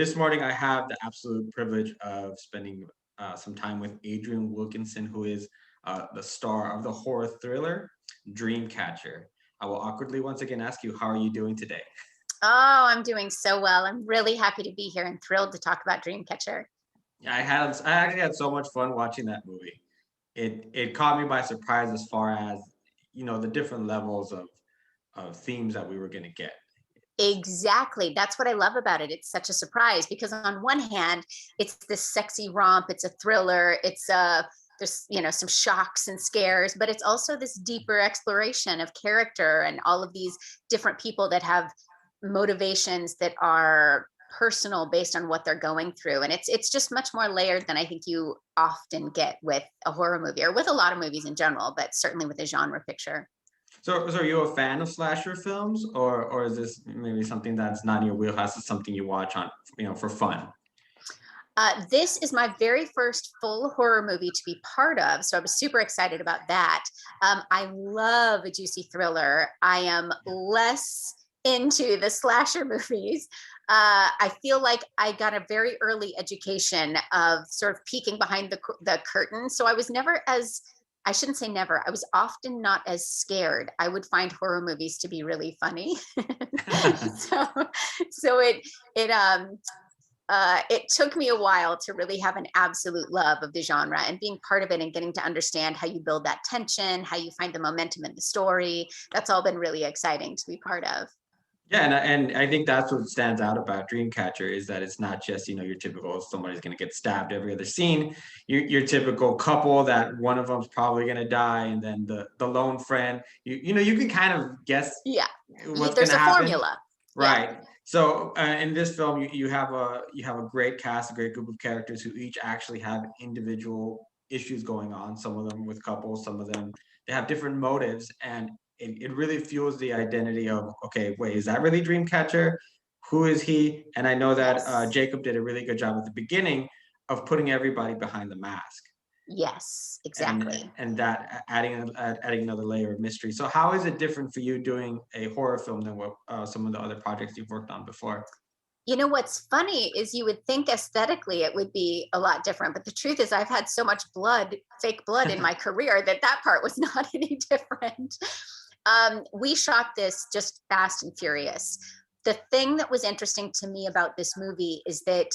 this morning I have the absolute privilege of spending some time with Adrienne Wilkinson, who is the star of the horror thriller Dreamcatcher. I will awkwardly once again ask you, how are you doing today? Oh, I'm doing so well. I'm really happy to be here and thrilled to talk about Dreamcatcher. I actually had so much fun watching that movie. It caught me by surprise as far as the different levels of themes that we were going to get. Exactly. That's what I love about it. It's such a surprise because on one hand, it's this sexy romp, it's a thriller, there's some shocks and scares, but it's also this deeper exploration of character and all of these different people that have motivations that are personal based on what they're going through. And it's just much more layered than I think you often get with a horror movie or with a lot of movies in general, but certainly with a genre picture. So are you a fan of slasher films, or is this maybe something that's not in your wheelhouse? It's something you watch on, for fun? This is my very first full horror movie to be part of, so I was super excited about that. I love a juicy thriller. I am less into the slasher movies. I feel like I got a very early education of sort of peeking behind the curtain, so I was never as I shouldn't say never. I was often not as scared. I would find horror movies to be really funny. so so it took me a while to really have an absolute love of the genre and being part of it and getting to understand how you build that tension, how you find the momentum in the story. That's all been really exciting to be part of. Yeah, and I think that's what stands out about Dreamcatcher is that it's not just your typical somebody's going to get stabbed every other scene. Your typical couple that one of them's probably going to die, and then the lone friend. You can kind of guess Yeah, what's going there's to a happen. formula. Right. Yeah. So in this film, you have a great cast, a great group of characters who each actually have individual issues going on. Some of them with couples, some of them they have different motives, and it really fuels the identity of, okay, wait, is that really Dreamcatcher? Who is he? And I know that Yes. Jacob did a really good job at the beginning of putting everybody behind the mask Yes, and exactly. and that adding another layer of mystery. So how is it different for you doing a horror film than what some of the other projects you've worked on before? You know what's funny is you would think aesthetically it would be a lot different, but the truth is I've had so much blood, fake blood in my career that part was not any different. We shot this just fast and furious. The thing that was interesting to me about this movie is that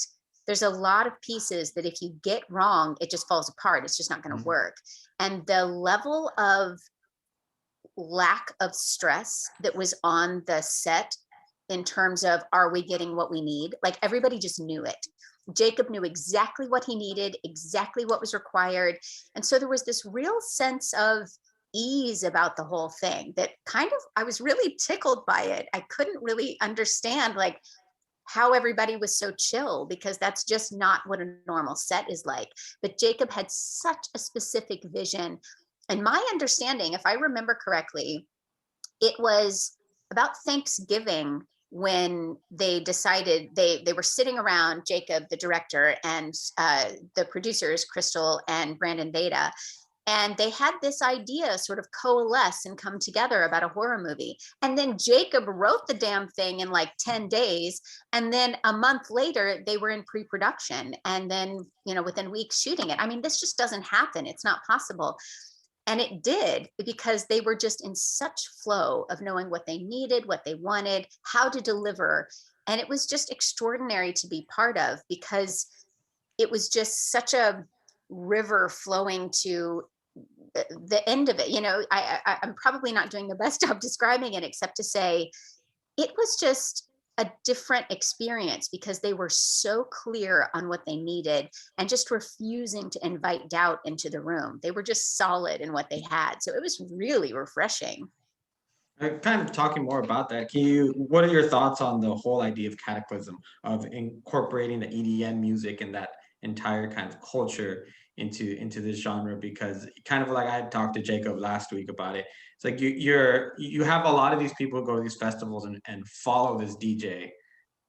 there's a lot of pieces that if you get wrong, it just falls apart. It's just not going to Mhm. work. And the level of lack of stress that was on the set in terms of are we getting what we need, like everybody just knew it. Jacob knew exactly what he needed, exactly what was required, and so there was this real sense of ease about the whole thing that kind of I was really tickled by it. I couldn't really understand like how everybody was so chill because that's just not what a normal set is like. But Jacob had such a specific vision. And my understanding, if I remember correctly, it was about Thanksgiving when they decided they were sitting around Jacob, the director, and the producers, Krystal and Brandon Vayda, and they had this idea sort of coalesce and come together about a horror movie. And then Jacob wrote the damn thing in like 10 days. And then a month later, they were in pre production. And then, within weeks shooting it. I mean, this just doesn't happen. It's not possible. And it did because they were just in such flow of knowing what they needed, what they wanted, how to deliver. And it was just extraordinary to be part of because it was just such a river flowing to the end of it. I'm probably not doing the best job describing it except to say it was just a different experience because they were so clear on what they needed and just refusing to invite doubt into the room. They were just solid in what they had. So it was really refreshing. Kind of talking more about that. What are your thoughts on the whole idea of Cataclysm, of incorporating the EDM music and that entire kind of culture into this genre? Because kind of like I had talked to Jacob last week about it. It's like you have a lot of these people who go to these festivals and follow this DJ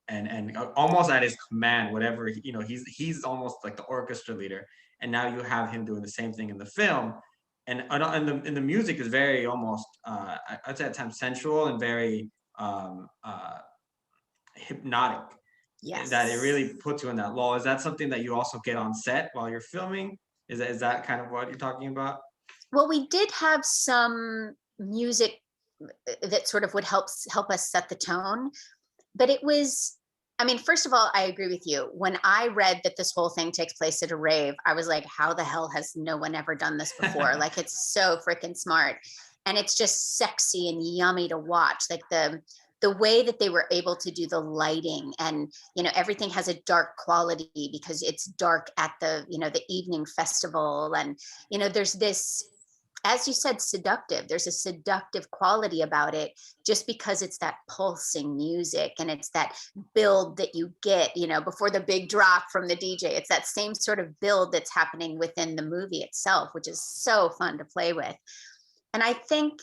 and almost at his command, whatever he's almost like the orchestra leader. And now you have him doing the same thing in the film, and the music is very almost I'd say at times sensual and very hypnotic. Yes. that it really puts you in that lull. Is that something that you also get on set while you're filming? Is that kind of what you're talking about? Well, we did have some music that sort of would help us set the tone, but it was, I mean, first of all, I agree with you. When I read that this whole thing takes place at a rave, I was like, how the hell has no one ever done this before? Like, it's so freaking smart. And it's just sexy and yummy to watch. Like the way that they were able to do the lighting, and everything has a dark quality because it's dark at the the evening festival. And there's this, as you said, seductive. There's a seductive quality about it just because it's that pulsing music, and it's that build that you get, before the big drop from the DJ. It's that same sort of build that's happening within the movie itself, which is so fun to play with. And I think,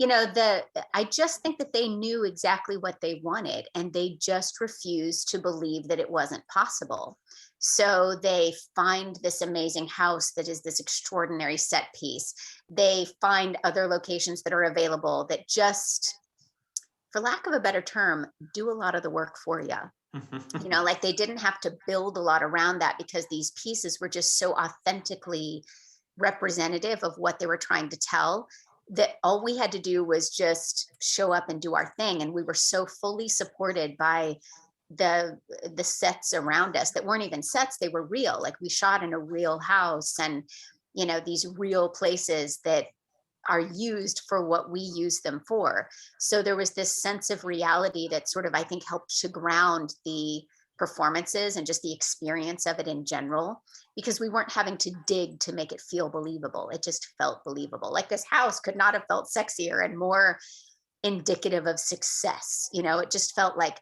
I just think that they knew exactly what they wanted, and they just refused to believe that it wasn't possible. So they find this amazing house that is this extraordinary set piece. They find other locations that are available that just, for lack of a better term, do a lot of the work for you. Like they didn't have to build a lot around that because these pieces were just so authentically representative of what they were trying to tell, that all we had to do was just show up and do our thing. And we were so fully supported by the sets around us that weren't even sets, they were real. Like we shot in a real house, and these real places that are used for what we use them for. So there was this sense of reality that sort of, I think, helped to ground the performances and just the experience of it in general, because we weren't having to dig to make it feel believable. It just felt believable. Like this house could not have felt sexier and more indicative of success. It just felt like,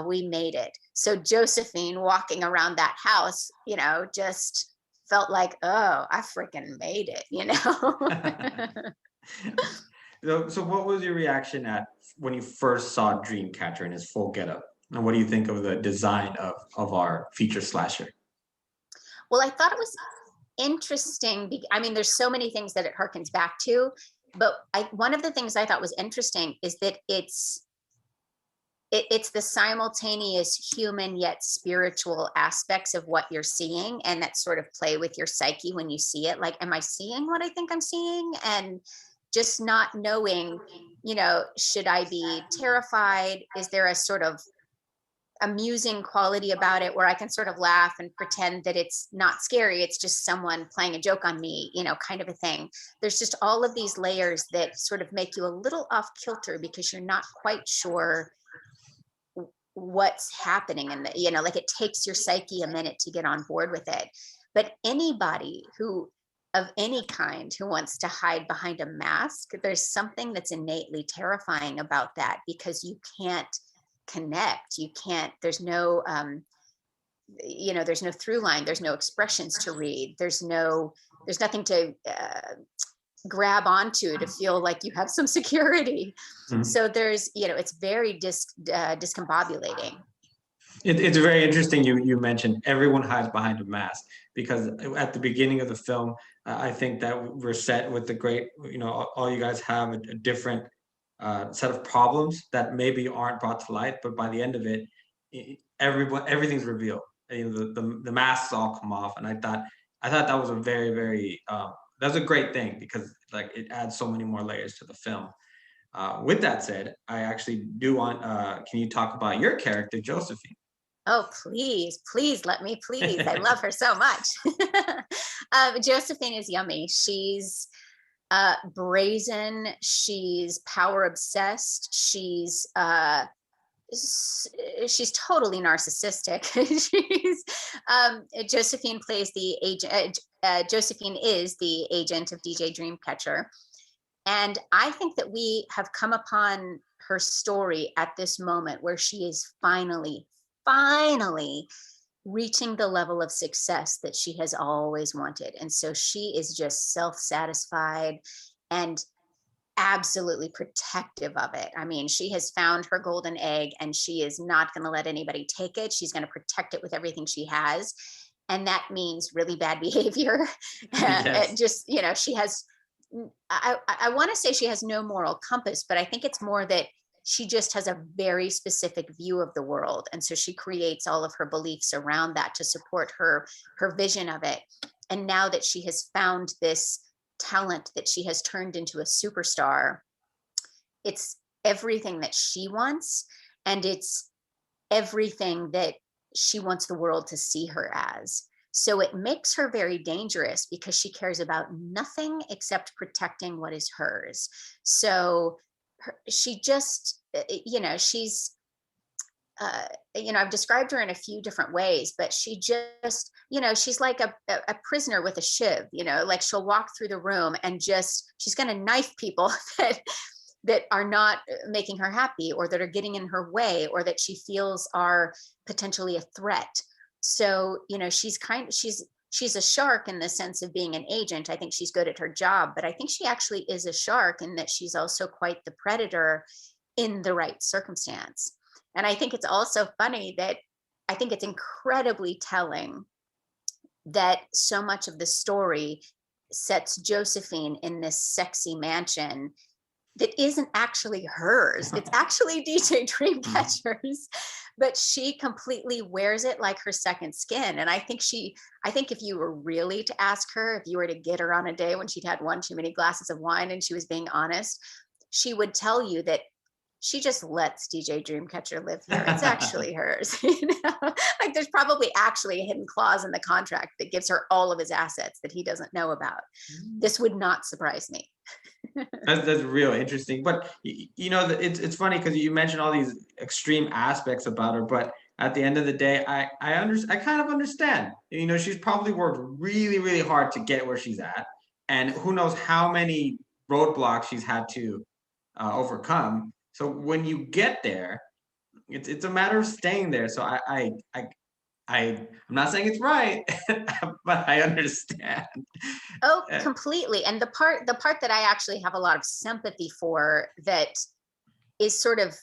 we made it. So Josephine walking around that house, just felt like, oh, I freaking made it, So what was your reaction at when you first saw Dreamcatcher in his full getup? And what do you think of the design of our feature slasher? Well, I thought it was interesting. I mean, there's so many things that it harkens back to, but one of the things I thought was interesting is that it's the simultaneous human yet spiritual aspects of what you're seeing, and that sort of play with your psyche when you see it. Like, am I seeing what I think I'm seeing? And just not knowing, should I be terrified? Is there a sort of amusing quality about it where I can sort of laugh and pretend that it's not scary, it's just someone playing a joke on me, kind of a thing. There's just all of these layers that sort of make you a little off kilter because you're not quite sure what's happening. And like it takes your psyche a minute to get on board with it. But anybody who of any kind who wants to hide behind a mask, there's something that's innately terrifying about that, because you can't connect. You can't, there's no there's no through line, there's no expressions to read, there's nothing to grab onto to feel like you have some security. Mhm. So there's it's very discombobulating. It's very interesting you mentioned everyone hides behind a mask, because at the beginning of the film, I think that we're set with the great, all you guys have a different set of problems that maybe aren't brought to light, but by the end of it, everything's revealed. The masks all come off, and I thought that was a very that's a great thing, because like it adds so many more layers to the film. With that said, I actually do want. Can you talk about your character, Josephine? Oh, please let me, please. I love her so much. Josephine is yummy. She's brazen. She's power obsessed. She's totally narcissistic. She's Josephine plays the agent. Josephine is the agent of DJ Dreamcatcher, and I think that we have come upon her story at this moment where she is finally reaching the level of success that she has always wanted. And so she is just self-satisfied and absolutely protective of it. I mean, she has found her golden egg, and she is not going to let anybody take it. She's going to protect it with everything she has. And that means really bad behavior. Yes. Just, she has, I want to say she has no moral compass, but I think it's more that she just has a very specific view of the world. And so she creates all of her beliefs around that to support her vision of it. And now that she has found this talent that she has turned into a superstar, it's everything that she wants, and it's everything that she wants the world to see her as. So it makes her very dangerous because she cares about nothing except protecting what is hers. So she just, she's, I've described her in a few different ways, but she just, she's like a prisoner with a shiv, like she'll walk through the room and just, she's going to knife people that are not making her happy, or that are getting in her way, or that she feels are potentially a threat. So, she's a shark in the sense of being an agent. I think she's good at her job, but I think she actually is a shark in that she's also quite the predator in the right circumstance. And I think it's also funny that I think it's incredibly telling that so much of the story sets Josephine in this sexy mansion that isn't actually hers. It's actually DJ Dreamcatcher's, but she completely wears it like her second skin. And I think if you were really to ask her, if you were to get her on a day when she'd had one too many glasses of wine and she was being honest, she would tell you that she just lets DJ Dreamcatcher live here. It's actually hers. Like there's probably actually a hidden clause in the contract that gives her all of his assets that he doesn't know about. This would not surprise me. That's real interesting. But it's funny because you mentioned all these extreme aspects about her, but at the end of the day, I kind of understand. She's probably worked really, really hard to get where she's at, and who knows how many roadblocks she's had to overcome. So when you get there, it's a matter of staying there. So I'm not saying it's right, but I understand. Oh, completely. And the part that I actually have a lot of sympathy for, that is sort of,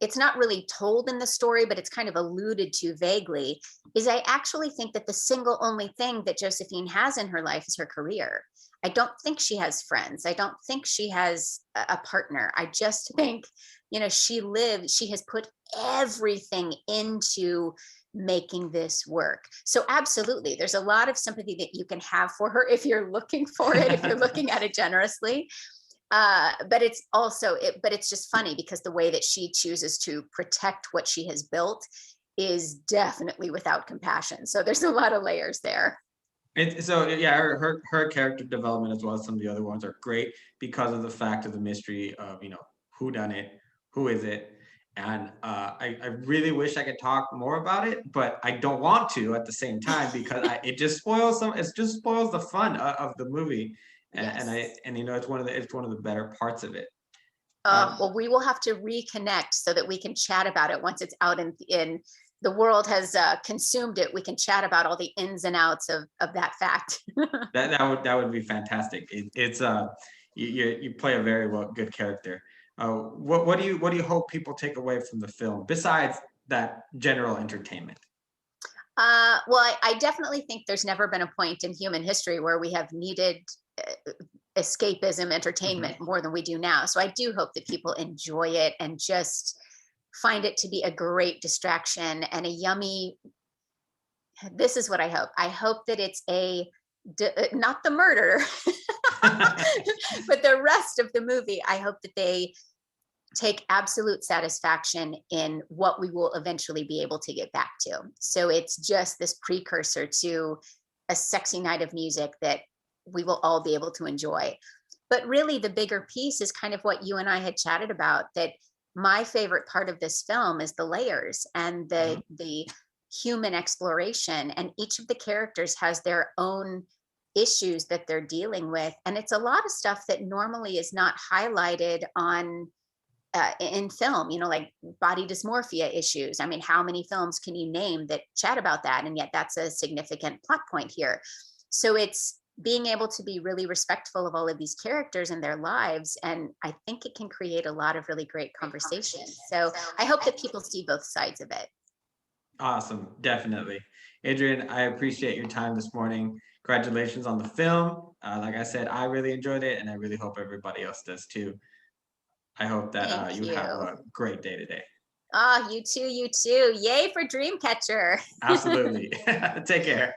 it's not really told in the story, but it's kind of alluded to vaguely, is I actually think that the single only thing that Josephine has in her life is her career. I don't think she has friends. I don't think she has a partner. I just think, she has put everything into making this work. So absolutely, there's a lot of sympathy that you can have for her if you're looking for it, if you're looking at it generously. But it's just funny because the way that she chooses to protect what she has built is definitely without compassion. So there's a lot of layers there. Her character development as well as some of the other ones are great because of the fact of the mystery of who done it, who is it, and I really wish I could talk more about it, but I don't want to at the same time because it just spoils the fun of the movie, and Yes. it's one of the better parts of it. Well, we will have to reconnect so that we can chat about it once it's out in the world has consumed it. We can chat about all the ins and outs of that fact. That would be fantastic. It's you play a very good character. What do you hope people take away from the film besides that general entertainment? Well, I definitely think there's never been a point in human history where we have needed escapism, entertainment more than we do now. So I do hope that people enjoy it and just find it to be a great distraction and a yummy. This is what I hope. I hope that it's not the murder, but the rest of the movie. I hope that they take absolute satisfaction in what we will eventually be able to get back to. So it's just this precursor to a sexy night of music that we will all be able to enjoy. But really the bigger piece is kind of what you and I had chatted about, that my favorite part of this film is the layers and the human exploration, and each of the characters has their own issues that they're dealing with, and it's a lot of stuff that normally is not highlighted on in film, like body dysmorphia issues. I mean, how many films can you name that chat about that? And yet that's a significant plot point here. So it's being able to be really respectful of all of these characters and their lives. And I think it can create a lot of really great conversation. So I hope that people see both sides of it. Awesome, definitely. Adrienne, I appreciate your time this morning. Congratulations on the film. Like I said, I really enjoyed it, and I really hope everybody else does too. I hope that Thank you have you. a great day today. Ah, you too, you too. Yay for Dreamcatcher. Absolutely. Take care.